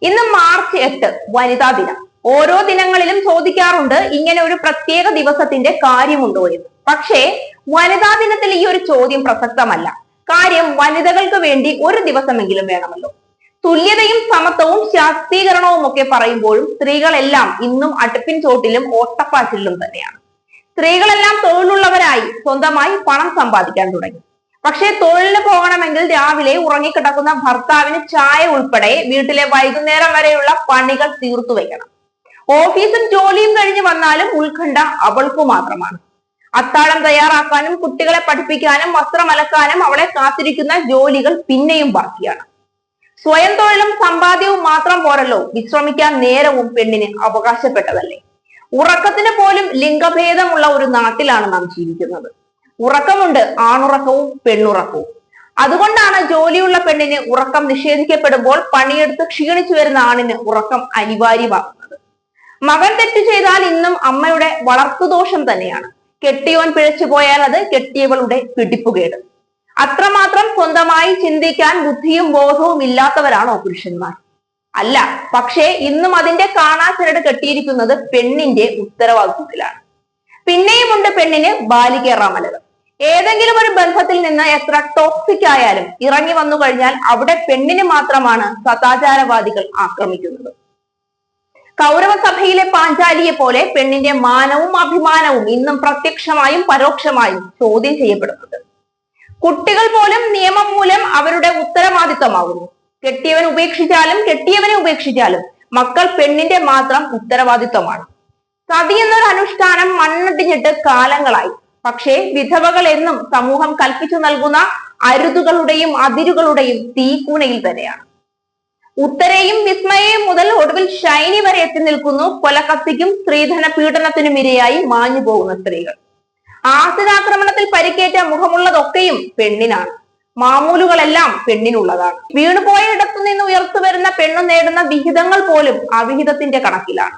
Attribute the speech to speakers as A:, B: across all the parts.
A: ഇന്ന് മാർച്ച് 8 വനിതാ ദിനം. ഓരോ ദിനങ്ങളിലും ചോദിക്കാറുണ്ട് ഇങ്ങനെ ഒരു പ്രത്യേക ദിവസത്തിന്റെ കാര്യമുണ്ടോ എന്ന്. പക്ഷേ വനിതാ ദിനത്തിൽ ഈ ഒരു ചോദ്യം പ്രസക്തമല്ല. കാര്യം വനിതകൾക്ക് വേണ്ടി ഒരു ദിവസമെങ്കിലും വേണമല്ലോ. തുല്യതയും സമത്വവും ശാക്തീകരണവും ഒക്കെ പറയുമ്പോഴും സ്ത്രീകളെല്ലാം ഇന്നും അടുപ്പിൻ ചോട്ടിലും ഓട്ടപ്പാച്ചിലും തന്നെയാണ്. സ്ത്രീകളെല്ലാം തൊഴിലുള്ളവരായി സ്വന്തമായി പണം സമ്പാദിക്കാൻ തുടങ്ങി. പക്ഷേ തൊഴിലിന് പോകണമെങ്കിൽ രാവിലെ ഉറങ്ങിക്കിടക്കുന്ന ഭർത്താവിന് ചായ ഉൾപ്പെടെ വീട്ടിലെ വൈകുന്നേരം വരെയുള്ള പണികൾ തീർത്തു വെക്കണം. ഓഫീസും ജോലിയും കഴിഞ്ഞ് വന്നാലും ഉത്കണ്ഠ അവൾക്കു മാത്രമാണ്. അത്താഴം തയ്യാറാക്കാനും കുട്ടികളെ പഠിപ്പിക്കാനും വസ്ത്രം അലക്കാനും അവളെ കാത്തിരിക്കുന്ന ജോലികൾ പിന്നെയും ബാക്കിയാണ്. സ്വയം തൊഴിലും സമ്പാദ്യവും മാത്രം പോരല്ലോ, വിശ്രമിക്കാൻ നേരവും പെണ്ണിന് അവകാശപ്പെട്ടതല്ലേ. ഉറക്കത്തിന് പോലും ലിംഗഭേദമുള്ള ഒരു നാട്ടിലാണ് നാം ജീവിക്കുന്നത്. ഉറക്കമുണ്ട്, ആണുറക്കവും പെണ്ണുറക്കവും. അതുകൊണ്ടാണ് ജോലിയുള്ള പെണ്ണിന് ഉറക്കം നിഷേധിക്കപ്പെടുമ്പോൾ പണിയെടുത്ത് ക്ഷീണിച്ചു വരുന്ന ആണിന് ഉറക്കം അനിവാര്യമാകുന്നത്. മകൻ തെറ്റ് ചെയ്താൽ ഇന്നും അമ്മയുടെ വളർത്തുദോഷം തന്നെയാണ്. കെട്ടിയോൻ പിഴച്ചു പോയാൽ അത് കെട്ടിയവളുടെ പിടിപ്പുകേട്. അത്രമാത്രം സ്വന്തമായി ചിന്തിക്കാൻ ബുദ്ധിയും ബോധവും ഇല്ലാത്തവരാണോ പുരുഷന്മാർ? അല്ല. പക്ഷേ ഇന്നും അതിന്റെ കാണാച്ചരട് കെട്ടിയിരിക്കുന്നത് പെണ്ണിന്റെ ഉത്തരവാദിത്വത്തിലാണ്. പിന്നെയുമുണ്ട് പെണ്ണിന് ബാലികേറാമലകൾ. ഏതെങ്കിലും ഒരു ബന്ധത്തിൽ നിന്ന് എത്ര ടോക്സിക് ആയാലും ഇറങ്ങി വന്നു കഴിഞ്ഞാൽ അവിടെ പെണ്ണിന് മാത്രമാണ് സദാചാരവാദികൾ ആക്രമിക്കുന്നത്. കൗരവസഭയിലെ പാഞ്ചാലിയെ പോലെ പെണ്ണിന്റെ മാനവും അഭിമാനവും ഇന്നും പ്രത്യക്ഷമായും പരോക്ഷമായും ചോദ്യം ചെയ്യപ്പെടുന്നത്. കുട്ടികൾ പോലും നിയമം മൂലം അവരുടെ ഉത്തരവാദിത്വമാകുന്നു. കെട്ടിയവൻ ഉപേക്ഷിച്ചാലും കെട്ടിയവനെ ഉപേക്ഷിച്ചാലും മക്കൾ പെണ്ണിന്റെ മാത്രം ഉത്തരവാദിത്വമാണ്. സതി എന്നൊരു അനുഷ്ഠാനം മണ്ണടിഞ്ഞിട്ട് കാലങ്ങളായി. പക്ഷേ വിധവകൾ എന്നും സമൂഹം കൽപ്പിച്ചു നൽകുന്ന അരുതുകളുടെയും അതിരുകളുടെയും തീക്കൂനയിൽ തന്നെയാണ്. ഉത്തരയും വിസ്മയയും മുതൽ ഒടുവിൽ ഷൈനി വരെ എത്തി നിൽക്കുന്നു കൊലക്കത്തിക്കും സ്ത്രീധന പീഡനത്തിനും ഇരയായി മാഞ്ഞു പോകുന്ന സ്ത്രീകൾ. ആസിഡാക്രമണത്തിൽ പരിക്കേറ്റ മുഖമുള്ളതൊക്കെയും പെണ്ണിനാണ്. മാമൂലുകളെല്ലാം പെണ്ണിനുള്ളതാണ്. വീണുപോയ ഇടത്തു നിന്ന് ഉയർത്തു വരുന്ന പെണ്ണു നേടുന്ന വിഹിതങ്ങൾ പോലും അവിഹിതത്തിന്റെ കണക്കിലാണ്.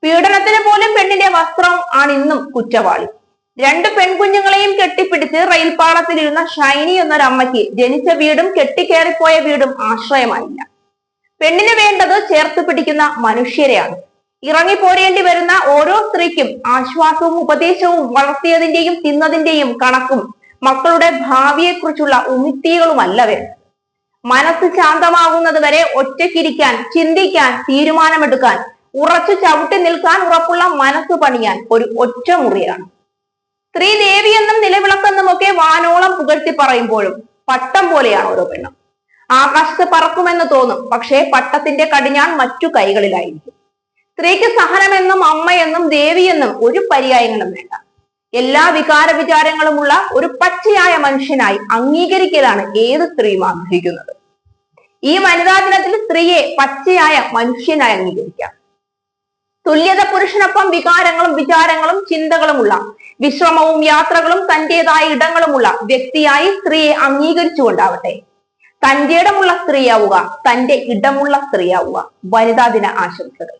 A: പീഡനത്തിന് പോലും പെണ്ണിന്റെ വസ്ത്രം ആണ് ഇന്നും കുറ്റവാളി. 2 പെൺകുഞ്ഞുങ്ങളെയും കെട്ടിപ്പിടിച്ച് റെയിൽപാളത്തിലിരുന്ന ഷൈനി എന്നൊരമ്മയ്ക്ക് ജനിച്ച വീടും കെട്ടിക്കേറിപ്പോയ വീടും ആശ്രയമായില്ല. പെണ്ണിന് വേണ്ടത് ചേർത്ത് പിടിക്കുന്ന മനുഷ്യരെയാണ്. ഇറങ്ങിപ്പോരേണ്ടി വരുന്ന ഓരോ സ്ത്രീക്കും ആശ്വാസവും ഉപദേശവും വളർത്തിയതിന്റെയും തിന്നതിന്റെയും കണക്കും മക്കളുടെ ഭാവിയെക്കുറിച്ചുള്ള ഉമിത്തികളുമല്ല വേണ്ടത്. മനസ്സ് ശാന്തമാകുന്നത് വരെ ഒറ്റയ്ക്കിരിക്കാൻ, ചിന്തിക്കാൻ, തീരുമാനമെടുക്കാൻ, ഉറച്ചു ചവിട്ടി നിൽക്കാൻ ഉറപ്പുള്ള മനസ്സ് പണിയാൻ ഒരു ഒറ്റ മുറിയാണ്. സ്ത്രീ ദേവി എന്നും നിലവിളക്കെന്നും ഒക്കെ വാനോളം പുകഴ്ത്തി പറയുമ്പോഴും പട്ടം പോലെയാണ് ഓരോ പെണ്ണും. ആകാശത്ത് പറക്കുമെന്ന് തോന്നും, പക്ഷേ പട്ടത്തിന്റെ കടിഞ്ഞാൺ മറ്റു കൈകളിലായിരിക്കും. സ്ത്രീക്ക് സഹനമെന്നും അമ്മയെന്നും ദേവിയെന്നും ഒരു പര്യായങ്ങളും വേണ്ട. എല്ലാ വികാര വിചാരങ്ങളുമുള്ള ഒരു പച്ചയായ മനുഷ്യനായി അംഗീകരിക്കലാണ് ഏത് സ്ത്രീയും ആഗ്രഹിക്കുന്നത്. ഈ വനിതാ ദിനത്തിൽ സ്ത്രീയെ പച്ചയായ മനുഷ്യനായി അംഗീകരിക്കാം. തുല്യത പുരുഷനൊപ്പം വികാരങ്ങളും വിചാരങ്ങളും ചിന്തകളുമുള്ള, വിശ്രമവും യാത്രകളും തന്റേതായ ഇടങ്ങളുമുള്ള വ്യക്തിയായി സ്ത്രീയെ അംഗീകരിച്ചുകൊണ്ടാവട്ടെ. തന്റെ ഇടമുള്ള സ്ത്രീയാവുക, തന്റെ ഇടമുള്ള സ്ത്രീയാവുക. വനിതാ ദിന ആശംസകൾ.